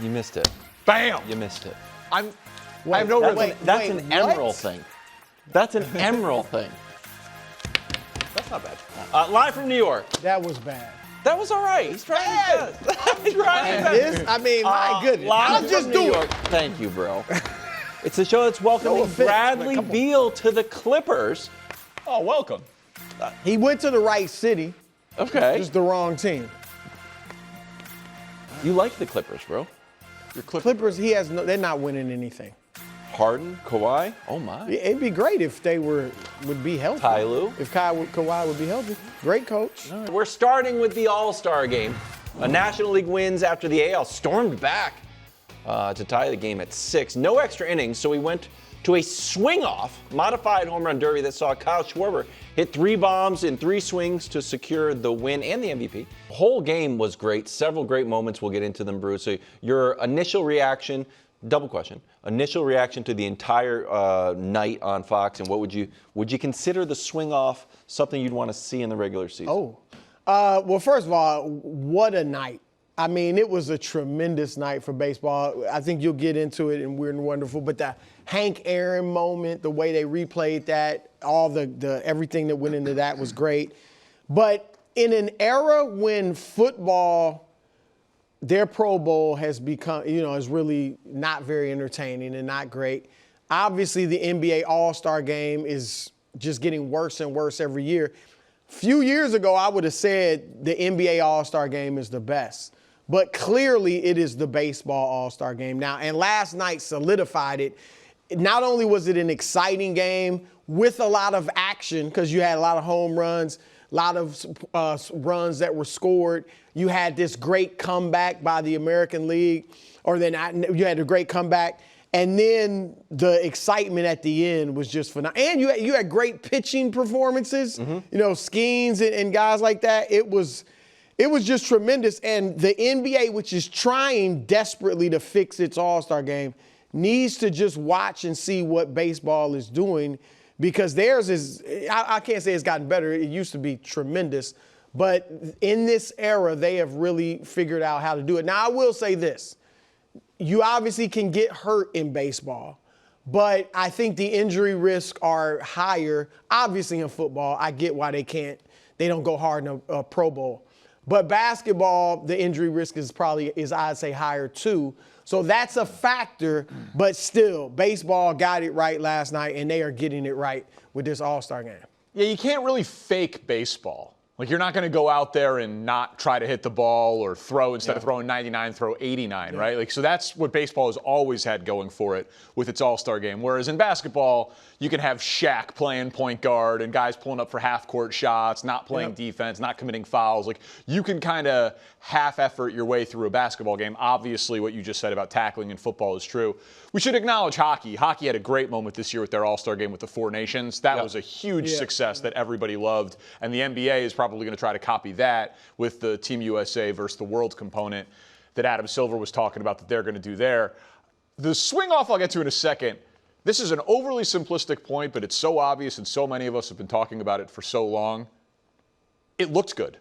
You missed it. Bam! You missed it. I have no rhythm. That's an emerald thing. That's an emerald thing. That's not bad. Live from New York. That was bad. That was all right. He's trying his best. He's trying his best. This, I mean, my goodness. Live I'll from just New do York. it. Thank you, bro. It's a show that's welcoming No offense, but Bradley come on. Beal to the Clippers. Oh, welcome. He went to the right city, Okay. just the wrong team. You like the Clippers, bro. Your Clippers. Clippers, they're not winning anything. Harden, Kawhi. Oh, my. It'd be great if they would be healthy. Ty Lue. If Kawhi would be healthy. Great coach. We're starting with the All-Star game. A National League wins after the AL stormed back to tie the game at 6. No extra innings, so we went to a swing-off, modified home run derby that saw Kyle Schwarber hit 3 bombs in 3 swings to secure the win and the MVP. The whole game was great. Several great moments. We'll get into them, Bruce. So your initial reaction, double question, initial reaction to the entire night on Fox, and what would you consider the swing-off something you'd want to see in the regular season? Well, first of all, what a night. I mean, it was a tremendous night for baseball. I think you'll get into it in Weird and Wonderful, but the Hank Aaron moment, the way they replayed that, all the everything that went into that was great. But in an era when football, their Pro Bowl has become, is really not very entertaining and not great. Obviously, the NBA All-Star Game is just getting worse and worse every year. A few years ago, I would have said the NBA All-Star Game is the best. But clearly, it is the baseball All-Star Game now. And last night solidified it. Not only was it an exciting game with a lot of action, because you had a lot of home runs, a lot of runs that were scored. You had this great comeback by the American League, you had a great comeback. And then the excitement at the end was just phenomenal. And you had great pitching performances, Skeens and guys like that. It was just tremendous. And the NBA, which is trying desperately to fix its All-Star game, needs to just watch and see what baseball is doing, because theirs is, I can't say it's gotten better. It used to be tremendous. But in this era, they have really figured out how to do it. Now, I will say this. You obviously can get hurt in baseball, but I think the injury risks are higher. Obviously in football, I get why they don't go hard in a Pro Bowl. But basketball, the injury risk is I'd say, higher too. So that's a factor, but still, baseball got it right last night, and they are getting it right with this All-Star game. Yeah, you can't really fake baseball. Like, you're not going to go out there and not try to hit the ball or throw instead of throwing 99, throw 89, right? Like, so that's what baseball has always had going for it with its All-Star game. Whereas in basketball, you can have Shaq playing point guard and guys pulling up for half-court shots, not playing defense, not committing fouls. Like, you can kind of half-effort your way through a basketball game. Obviously, what you just said about tackling in football is true. We should acknowledge hockey. Hockey had a great moment this year with their All-Star game with the Four Nations. That was a huge success that everybody loved. And the NBA is probably going to try to copy that with the Team USA versus the World component that Adam Silver was talking about that they're going to do there. The swing-off I'll get to in a second. This is an overly simplistic point, but it's so obvious and so many of us have been talking about it for so long. It looked good.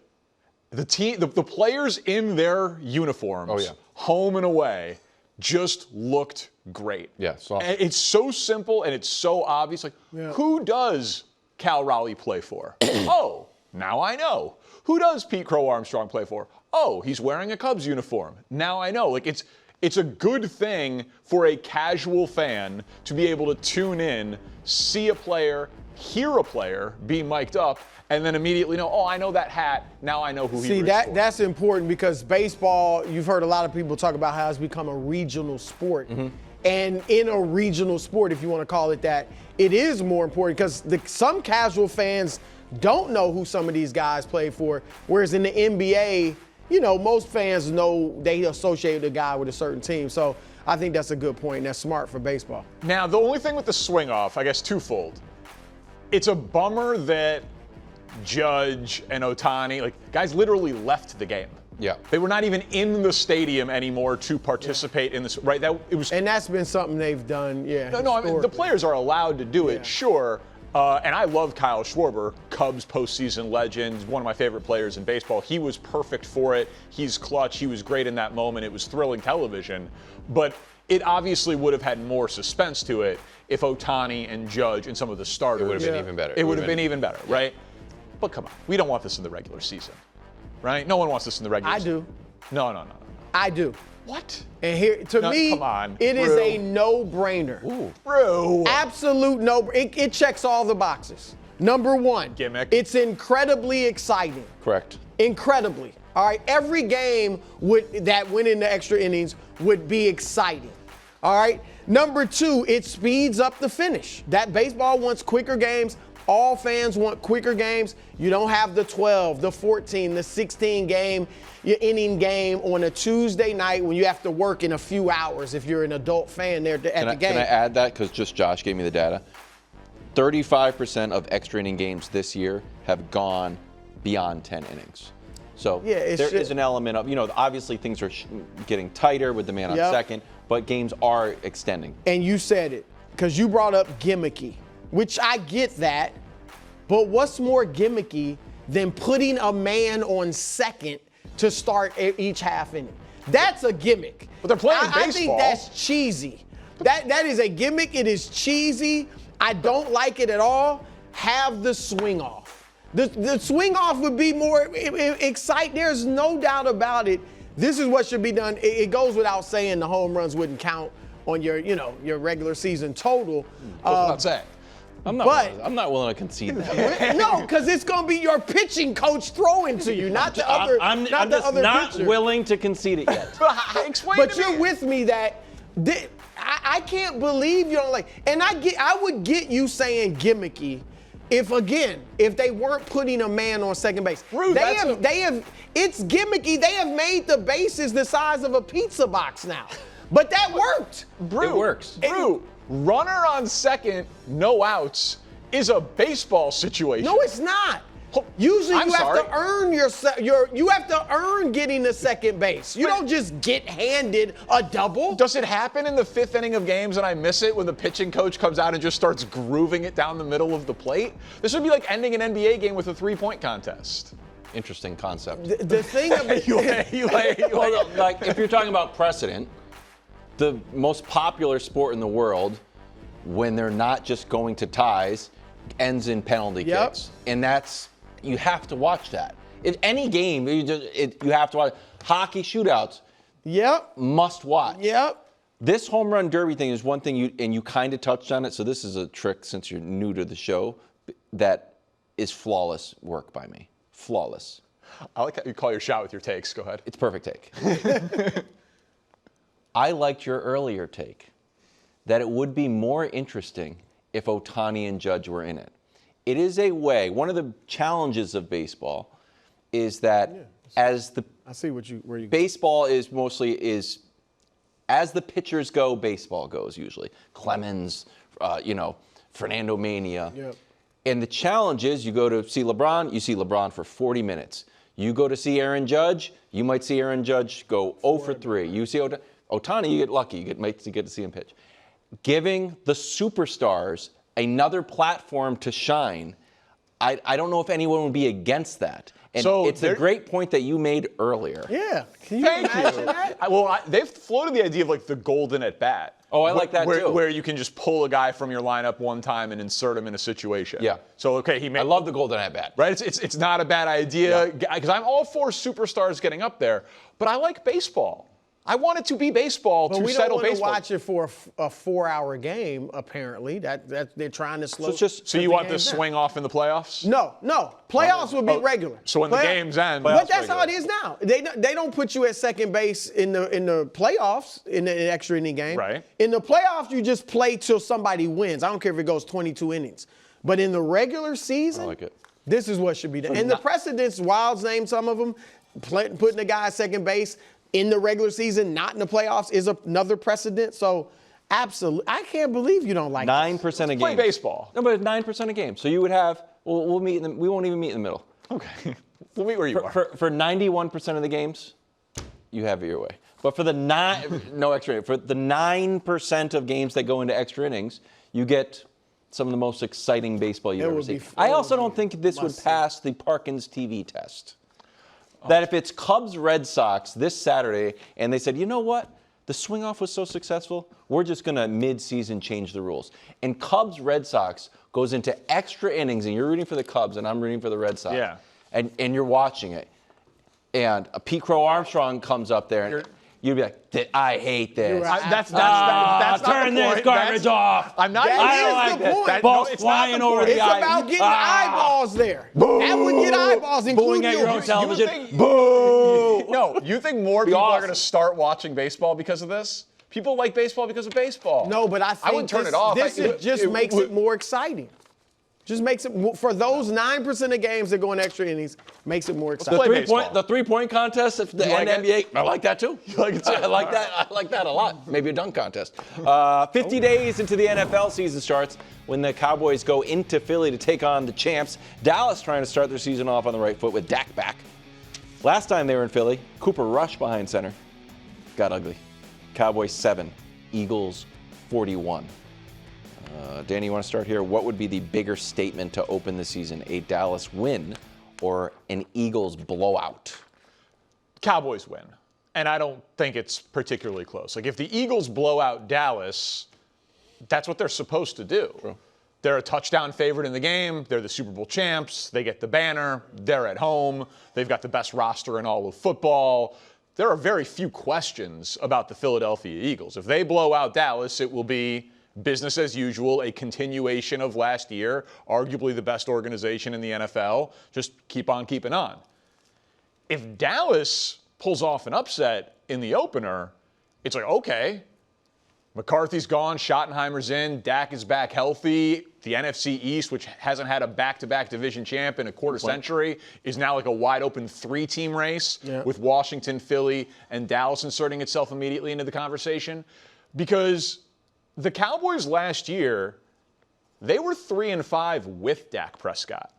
The players in their uniforms, home and away, just looked great. Yeah, and it's so simple and it's so obvious. Like, who does Cal Raleigh play for? Oh, now I know. Who does Pete Crow Armstrong play for? Oh, he's wearing a Cubs uniform. Now I know. Like, it's a good thing for a casual fan to be able to tune in, see a player, hear a player be mic'd up, and then immediately know, oh, I know that hat. Now I know who he roots for. That's important, because baseball, you've heard a lot of people talk about how it's become a regional sport. And in a regional sport, if you want to call it that, it is more important, because some casual fans don't know who some of these guys play for, whereas in the NBA, most fans know they associate a guy with a certain team. So I think that's a good point, and that's smart for baseball. Now, the only thing with the swing-off, I guess twofold. It's a bummer that Judge and Ohtani, guys literally left the game. Yeah. They were not even in the stadium anymore to participate in this, right? And that's been something they've done, No, I mean, the players are allowed to do it, sure. And I love Kyle Schwarber, Cubs postseason legend, one of my favorite players in baseball. He was perfect for it. He's clutch. He was great in that moment. It was thrilling television. But it obviously would have had more suspense to it if Ohtani and Judge and some of the starters. It would have been even better. It would have been even better, right? But come on, we don't want this in the regular season, right? No one wants this in the regular season. I do. No. I do. What? And here, to me, come on, it is Brew. a no-brainer. Ooh. Brew. Absolute no. It checks all the boxes. Number one, Gimmick. It's incredibly exciting. Correct. Incredibly. All right. Every game that went into extra innings would be exciting. All right. Number two, it speeds up the finish. That baseball wants quicker games. All fans want quicker games. You don't have the 12, the 14, the 16 game, your inning game on a Tuesday night when you have to work in a few hours if you're an adult fan there at the game. Can I add that? Because just Josh gave me the data. 35% of extra inning games this year have gone beyond 10 innings. So Yeah, there is an element of, obviously things are getting tighter with the man on second, but games are extending. And you said it, because you brought up gimmicky, which I get that. But what's more gimmicky than putting a man on second to start each half inning? That's a gimmick. But they're playing baseball. I think that's cheesy. That is a gimmick. It is cheesy. I don't like it at all. Have the swing off. The swing off would be more exciting. There's no doubt about it. This is what should be done. It goes without saying the home runs wouldn't count on your regular season total. What's that? I'm not willing to concede that. No, because it's going to be your pitching coach throwing to you, not the other. I'm not the just other not pitcher. willing to concede it yet. Explain But to me. you're with me that I can't believe you don't like. And I would get you saying gimmicky if they weren't putting a man on second base. Rude, it's gimmicky. They have made the bases the size of a pizza box now. But that worked. Brew, It works. Brew, runner on second, no outs is a baseball situation. No, it's not. Usually I'm you have sorry. to earn you have to earn getting to second base. You don't just get handed a double. Does it happen in the fifth inning of games and I miss it when the pitching coach comes out and just starts grooving it down the middle of the plate? This would be like ending an NBA game with a three-point contest. Interesting concept. The thing about Well, like if you're talking about precedent, the most popular sport in the world, when they're not just going to ties, ends in penalty kicks, and you have to watch that. In any game, you have to watch. Hockey shootouts, must watch. This home run derby thing is one thing you kind of touched on it. So this is a trick since you're new to the show, that is flawless work by me. Flawless. I like how you call your shot with your takes. Go ahead. It's perfect take. I liked your earlier take that it would be more interesting if Ohtani and Judge were in it. It is a way. One of the challenges of baseball is that I see where you baseball is mostly as the pitchers go, baseball goes usually. Clemens, Fernando Mania. And the challenge is you go to see LeBron, you see LeBron for 40 minutes. You go to see Aaron Judge, you might see Aaron Judge go 0 for 3. You see Ohtani, you get lucky. You get to see him pitch. Giving the superstars another platform to shine, I don't know if anyone would be against that. And So it's a great point that you made earlier. Can you Thank imagine you. that? They've floated the idea of like the golden at bat. Oh, I like that too. Where you can just pull a guy from your lineup one time and insert him in a situation. Yeah. So I love the golden at bat. Right. It's not a bad idea because I'm all for superstars getting up there, but I like baseball. I want it to be baseball But to we don't settle want to baseball. watch it for a 4-hour game. Apparently, that they're trying to slow. So you want the swing off in the playoffs? No. Playoffs will be regular. So when the games end, but that's how it is now. They don't put you at second base in the playoffs in the extra inning game. Right. In the playoffs, you just play till somebody wins. I don't care if it goes 22 innings. But in the regular season, I like it. This is what should be done. And the precedents, Wild's named some of them, putting a guy at second base in the regular season, not in the playoffs, is another precedent. So, absolutely, I can't believe you don't like 9% of games. Play baseball. No, but it's 9% of games. So you would have. We'll meet. We won't even meet in the middle. Okay. We'll meet where you are. For 91% of the games, you have it your way. But for the no extra inning, for the 9% of games that go into extra innings, you get some of the most exciting baseball you've It ever would seen. be- I it also would don't be think this would must see. pass the Parkins TV test. That if it's Cubs-Red Sox this Saturday, and they said, you know what? The swing-off was so successful, we're just going to mid-season change the rules. And Cubs-Red Sox goes into extra innings, and you're rooting for the Cubs, and I'm rooting for the Red Sox. Yeah. And you're watching it. And a Pete Crow Armstrong comes up there, and you'd be like, I hate this. right. That's not turn the this point. garbage off. I'm not. That I is don't the like that. point. Balls No, it's not flying the over point. the It's eye. about getting eyeballs there. That would get eyeballs, Booing including at your own you. television. think- Boo! No, you think more people are awesome. going to start watching baseball because of this? People like baseball because of baseball. No, but I think I wouldn't turn this, it off. This just makes it more exciting. Just makes it for those 9% of games that go in extra innings, makes it more exciting. play baseball. The three-point contest, if the You like it? NBA, I like that too. You like it too? I like that. I like that a lot. Maybe a dunk contest. 50 days into the NFL season starts when the Cowboys go into Philly to take on the champs. Dallas trying to start their season off on the right foot with Dak back. Last time they were in Philly, Cooper Rush behind center. Got ugly. Cowboys 7, Eagles 41. Danny, you want to start here? What would be the bigger statement to open the season? A Dallas win or an Eagles blowout? Cowboys win. And I don't think it's particularly close. Like, if the Eagles blow out Dallas, that's what they're supposed to do. True. They're a touchdown favorite in the game. They're the Super Bowl champs. They get the banner. They're at home. They've got the best roster in all of football. There are very few questions about the Philadelphia Eagles. If they blow out Dallas, it will be business as usual, a continuation of last year, arguably the best organization in the NFL. Just keep on keeping on. If Dallas pulls off an upset in the opener, it's like, okay, McCarthy's gone, Schottenheimer's in, Dak is back healthy. The NFC East, which hasn't had a back-to-back division champ in a quarter century, is now like a wide-open 3-team race with Washington, Philly, and Dallas inserting itself immediately into the conversation. Because the Cowboys last year, they were 3-5 with Dak Prescott.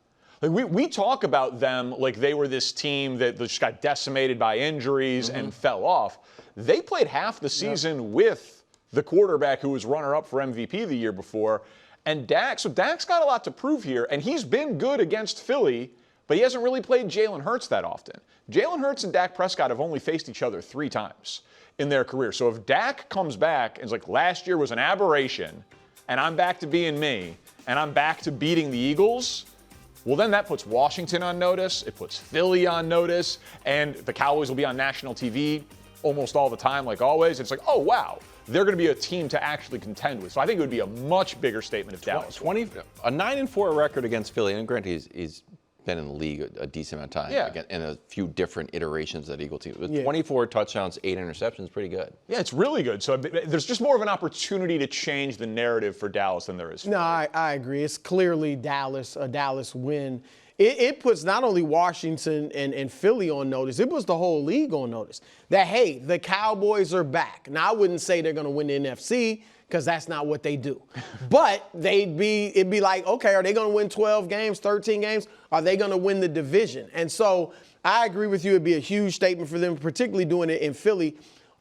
Like we talk about them like they were this team that just got decimated by injuries and fell off. They played half the season with the quarterback who was runner-up for MVP the year before. And Dak's got a lot to prove here, and he's been good against Philly, but he hasn't really played Jalen Hurts that often. Jalen Hurts and Dak Prescott have only faced each other 3 times in their career. So if Dak comes back and is like, last year was an aberration, and I'm back to being me, and I'm back to beating the Eagles, well, then that puts Washington on notice, it puts Philly on notice, and the Cowboys will be on national TV almost all the time, like always. It's like, oh, wow, they're going to be a team to actually contend with. So I think it would be a much bigger statement if Dallas won. A 9-4 record against Philly, and granted, he's been in the league a decent amount of time, Yeah. in a few different iterations of that Eagle team. With Yeah. 24 touchdowns, 8 interceptions, pretty good. Yeah, it's really good. So there's just more of an opportunity to change the narrative for Dallas than there is. No, I agree. It's clearly a Dallas win. It puts not only Washington and Philly on notice, it puts the whole league on notice that, hey, the Cowboys are back. Now, I wouldn't say they're going to win the NFC because that's not what they do. But it'd be like, okay, are they going to win 12 games, 13 games? Are they going to win the division? And so I agree with you. It'd be a huge statement for them, particularly doing it in Philly.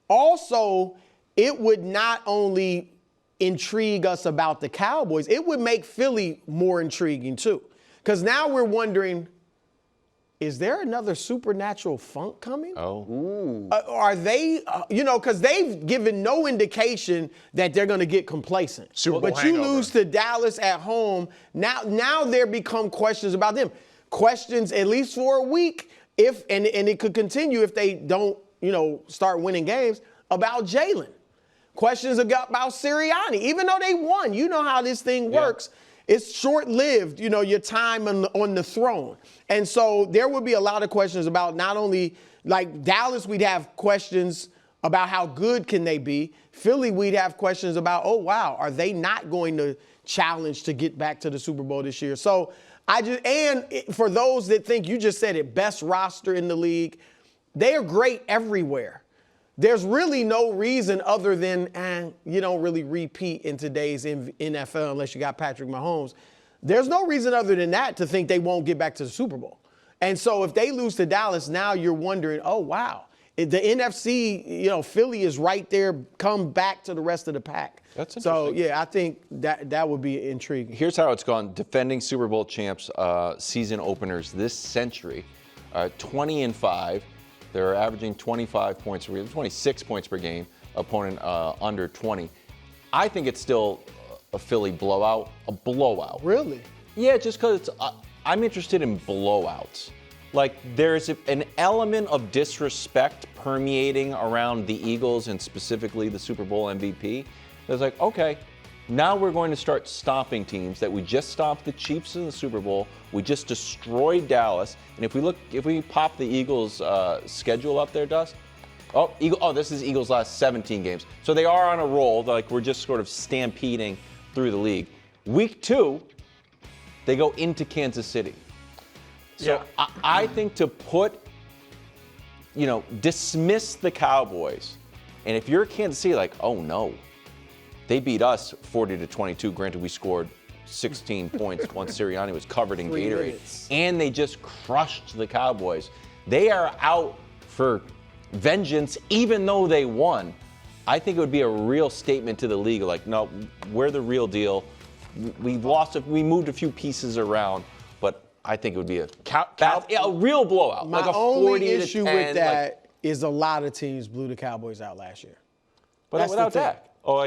Also, it would not only intrigue us about the Cowboys, it would make Philly more intriguing too. Because now we're wondering, is there another supernatural funk coming? Oh. Are they, because they've given no indication that they're going to get complacent. Super Bowl But you hangover. lose to Dallas at home. Now there become questions about them. Questions at least for a week, and it could continue if they don't, start winning games, about Jalen. Questions about Sirianni. Even though they won, you know how this thing works. It's short-lived, your time on the throne. And so there would be a lot of questions about not only, like Dallas, we'd have questions about how good can they be. Philly, we'd have questions about, oh, wow, are they not going to challenge to get back to the Super Bowl this year? So and for those that think, you just said it, best roster in the league, they are great everywhere. There's really no reason other than you don't really repeat in today's NFL unless you got Patrick Mahomes. There's no reason other than that to think they won't get back to the Super Bowl. And so if they lose to Dallas, now you're wondering, oh, wow, the NFC, Philly is right there, come back to the rest of the pack. That's so, interesting. yeah, I think that would be intriguing. Here's how it's gone. Defending Super Bowl champs, season openers this century, 20-5. They're averaging 25 points per game, 26 points per game. Opponent under 20. I think it's still a Philly blowout. A blowout. Really? Yeah, just because I'm interested in blowouts. Like, there's an element of disrespect permeating around the Eagles and specifically the Super Bowl MVP. It's like, okay, now we're going to start stomping teams that we just stomped the Chiefs in the Super Bowl. We just destroyed Dallas. And if we pop the Eagles' schedule up there, Dust. This is Eagles' last 17 games. So they are on a roll. Like, we're just sort of stampeding through the league. Week 2, they go into Kansas City. So yeah. I think to dismiss the Cowboys, and if you're Kansas City, like, oh no, they beat us 40-22. Granted, we scored 16 points once Sirianni was covered in Gatorade. Minutes. And they just crushed the Cowboys. They are out for vengeance, even though they won. I think it would be a real statement to the league, like, no, we're the real deal. We moved a few pieces around, but I think it would be a real blowout. My like a only 40-10, issue with that is a lot of teams blew the Cowboys out last year. But That's without the thing. Dak.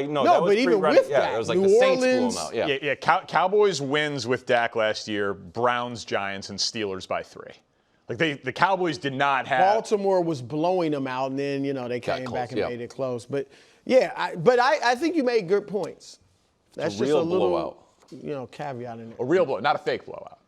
No, No, but even with yeah, Dak, it was like New the Saints Orleans, blew them out. Yeah. Cowboys wins with Dak last year, Browns, Giants, and Steelers by 3. Like the Cowboys did not have. Baltimore was blowing them out, and then they came close, back and yeah. made it close. But yeah, I think you made good points. That's a just real a little blowout. caveat in there. A real blowout, not a fake blowout.